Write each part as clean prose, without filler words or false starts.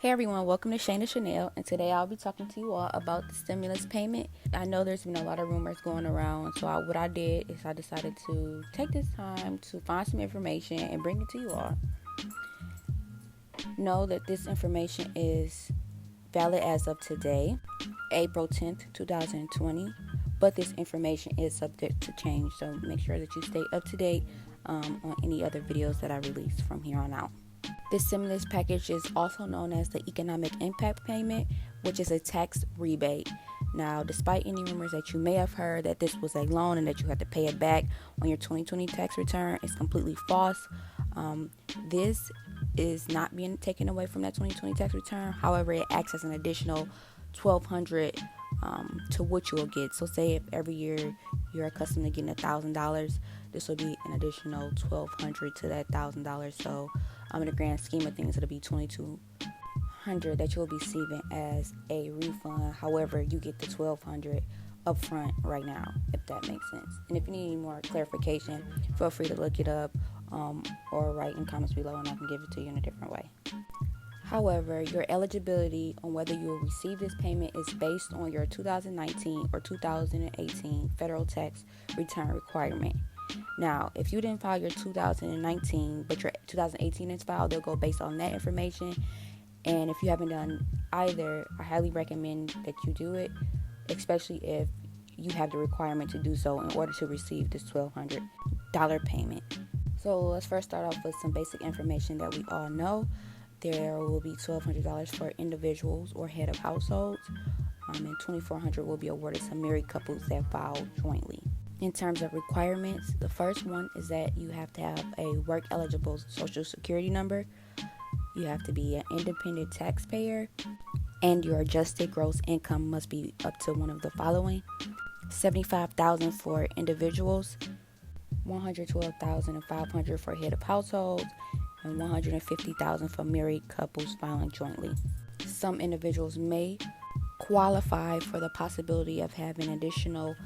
Hey everyone, welcome to Shayna Chanel, and today I'll be talking to you all about the stimulus payment. I know there's been a lot of rumors going around, so what I did is I decided to take this time to find some information and bring it to you all. Know that this information is valid as of today, April 10th, 2020, but this information is subject to change, so make sure that you stay up to date on any other videos that I release from here on out. This stimulus package is also known as the Economic Impact Payment, which is a tax rebate. Now, despite any rumors that you may have heard that this was a loan and that you had to pay it back on your 2020 tax return, it's completely false. This is not being taken away from that 2020 tax return. However, it acts as an additional $1,200 to what you will get. So, say if every year you're accustomed to getting $1,000, this will be an additional $1,200 to that $1,000. So, in the grand scheme of things, it'll be $2,200 that you'll be receiving as a refund. However, you get the $1,200 up front right now, if that makes sense. And if you need any more clarification, feel free to look it up or write in comments below, and I can give it to you in a different way. However, your eligibility on whether you will receive this payment is based on your 2019 or 2018 federal tax return requirement. Now, if you didn't file your 2019, but your 2018 is filed, they'll go based on that information. And if you haven't done either, I highly recommend that you do it, especially if you have the requirement to do so in order to receive this $1,200 payment. So let's first start off with some basic information that we all know. There will be $1,200 for individuals or head of households, and $2,400 will be awarded to married couples that file jointly. In terms of requirements, the first one is that you have to have a work-eligible Social Security number. You have to be an independent taxpayer, and your adjusted gross income must be up to one of the following: $75,000 for individuals, $112,500 for head of households, and $150,000 for married couples filing jointly. Some individuals may qualify for the possibility of having additional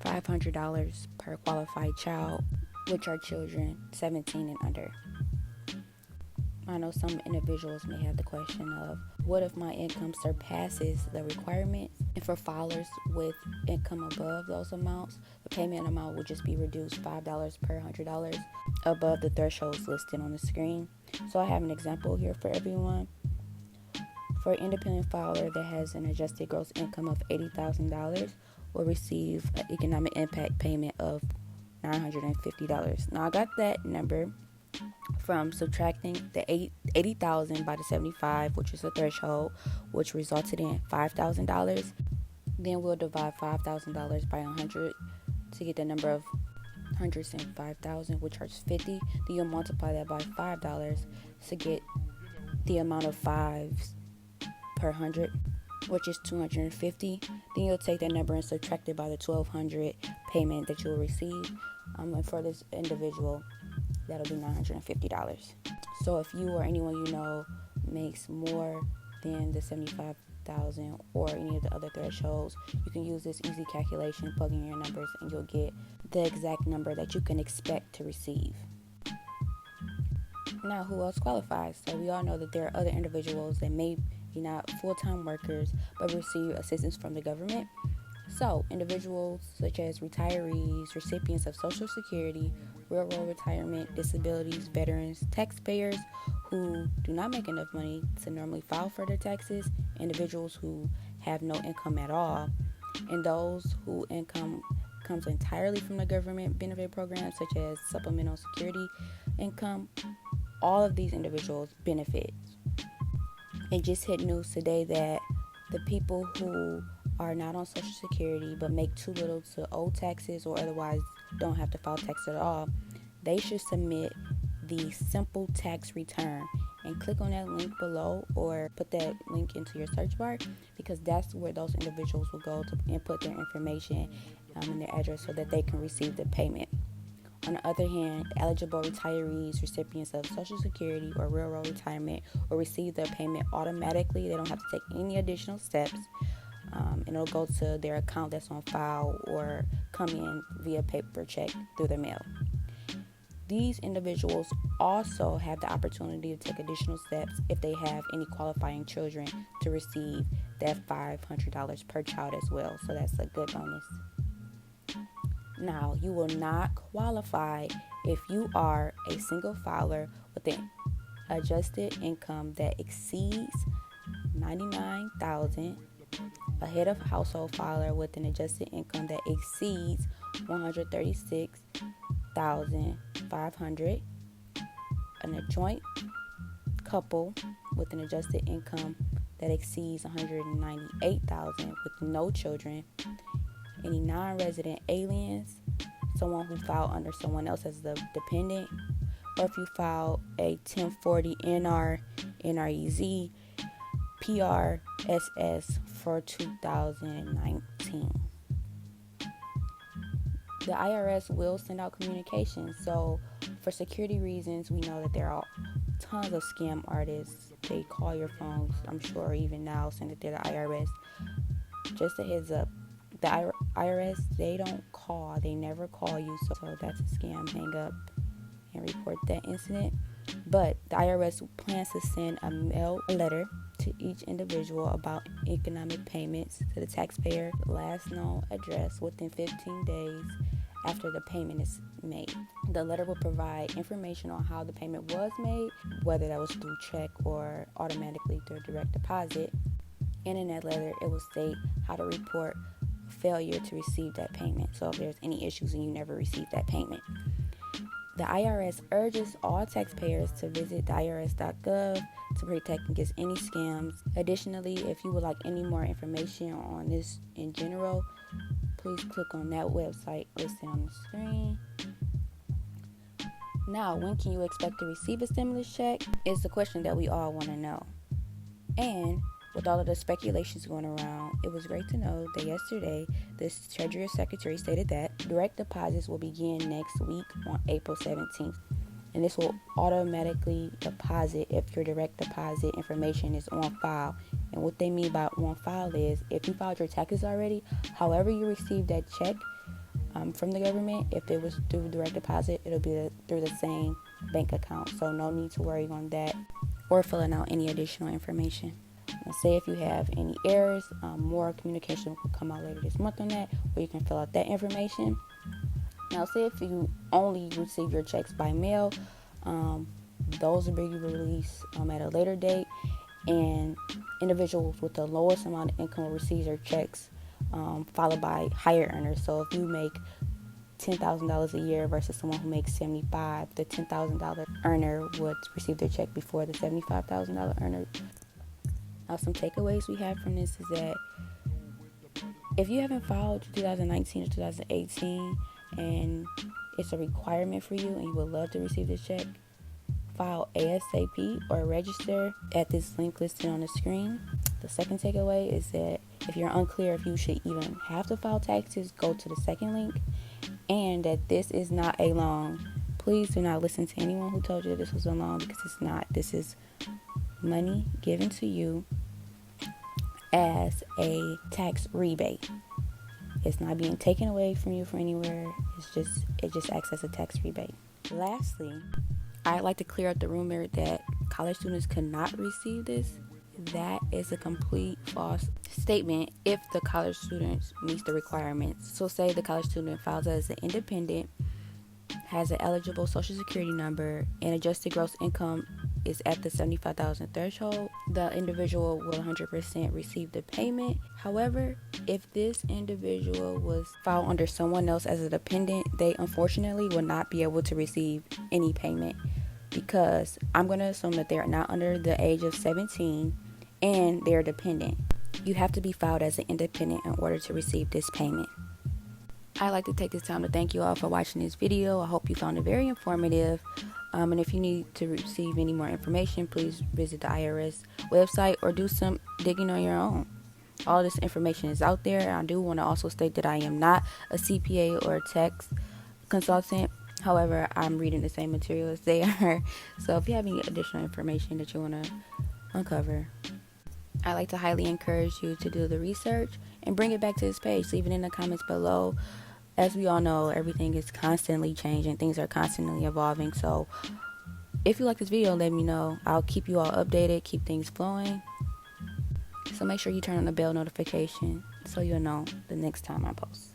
$500 per qualified child, which are children 17 and under. I know some individuals may have the question of, what if my income surpasses the requirements? And for filers with income above those amounts, the payment amount would just be reduced $5 per $100 above the thresholds listed on the screen. So I have an example here for everyone. For an independent filer that has an adjusted gross income of $80,000, will receive an economic impact payment of $950. Now, I got that number from subtracting the $80,000 by the 75, which is the threshold, which resulted in $5,000. Then we'll divide $5,000 by 100 to get the number of 105,000, which is 50. Then you'll multiply that by $5 to get the amount of fives per 100, which is 250. Then you'll take that number and subtract it by the $1,200 payment that you'll receive. And for this individual, that'll be $950. So if you or anyone you know makes more than the $75,000 or any of the other thresholds, you can use this easy calculation, plug in your numbers, and you'll get the exact number that you can expect to receive. Now, who else qualifies? So we all know that there are other individuals that may be not full-time workers but receive assistance from the government. So individuals such as retirees, recipients of Social Security, rural retirement, disabilities, veterans, taxpayers who do not make enough money to normally file for their taxes, individuals who have no income at all, and those whose income comes entirely from the government benefit programs such as supplemental security income. All of these individuals benefit. It just hit news today that the people who are not on Social Security but make too little to owe taxes or otherwise don't have to file tax at all, they should submit the simple tax return, and click on that link below or put that link into your search bar, because that's where those individuals will go to input their information and their address so that they can receive the payment. On the other hand, eligible retirees, recipients of Social Security or rural retirement will receive their payment automatically. They don't have to take any additional steps. And it'll go to their account that's on file or come in via paper check through the mail. These individuals also have the opportunity to take additional steps if they have any qualifying children to receive that $500 per child as well. So that's a good bonus. Now, you will not qualify if you are a single filer with an adjusted income that exceeds $99,000, a head of household filer with an adjusted income that exceeds $136,500, and a joint couple with an adjusted income that exceeds $198,000 with no children, any non-resident aliens, someone who filed under someone else as the dependent, or if you filed a 1040 NREZ PRSS for 2019. The IRS will send out communications. So for security reasons, we know that there are tons of scam artists. They call your phones, I'm sure even now, send it to the IRS. Just a heads up, the IRS, they don't call. They never call you. So that's a scam. Hang up and report that incident. But the IRS plans to send a mail letter to each individual about economic payments to the taxpayer last known address within 15 days after the payment is made. The letter will provide information on how the payment was made, whether that was through check or automatically through direct deposit. And in that letter, it will state how to report failure to receive that payment. So if there's any issues and you never received that payment. The IRS urges all taxpayers to visit IRS.gov to protect against any scams. Additionally, if you would like any more information on this in general, please click on that website listed on the screen. Now, when can you expect to receive a stimulus check? Is the question that we all want to know. And with all of the speculations going around, it was great to know that yesterday, the Treasury Secretary stated that direct deposits will begin next week on April 17th. And this will automatically deposit if your direct deposit information is on file. And what they mean by on file is if you filed your taxes already, however you received that check from the government, if it was through direct deposit, it'll be through the same bank account. So no need to worry on that or filling out any additional information. Now, say if you have any errors, more communication will come out later this month on that, where you can fill out that information. Now, say if you only receive your checks by mail, those will be released at a later date, and individuals with the lowest amount of income will receive their checks, followed by higher earners. So if you make $10,000 a year versus someone who makes $75,000, the $10,000 earner would receive their check before the $75,000 earner. Now, some takeaways we have from this is that if you haven't filed 2019 or 2018 and it's a requirement for you and you would love to receive this check, file ASAP or register at this link listed on the screen. The second takeaway is that if you're unclear if you should even have to file taxes, go to the second link, and that this is not a loan. Please do not listen to anyone who told you this was a loan, because it's not. This is money given to you as a tax rebate. It's not being taken away from you from anywhere. It just acts as a tax rebate. Lastly, I'd like to clear up the rumor that college students could not receive this. That is a complete false statement if the college student meets the requirements. So say the college student files as an independent, has an eligible social security number, and adjusted gross income is at the $75,000 threshold, the individual will 100% receive the payment. However, if this individual was filed under someone else as a dependent, they unfortunately will not be able to receive any payment, because I'm going to assume that they're not under the age of 17 and they're dependent. You have to be filed as an independent in order to receive this payment. I'd like to take this time to thank you all for watching this video. I hope you found it very informative. And if you need to receive any more information, please visit the IRS website or do some digging on your own. All this information is out there. I do want to also state that I am not a CPA or a tax consultant. However, I'm reading the same material as they are. So if you have any additional information that you want to uncover, I'd like to highly encourage you to do the research and bring it back to this page. Leave it in the comments below. as we all know, everything is constantly changing. Things are constantly evolving. So if you like this video, let me know. I'll keep you all updated, keep things flowing. So make sure you turn on the bell notification so you'll know the next time I post.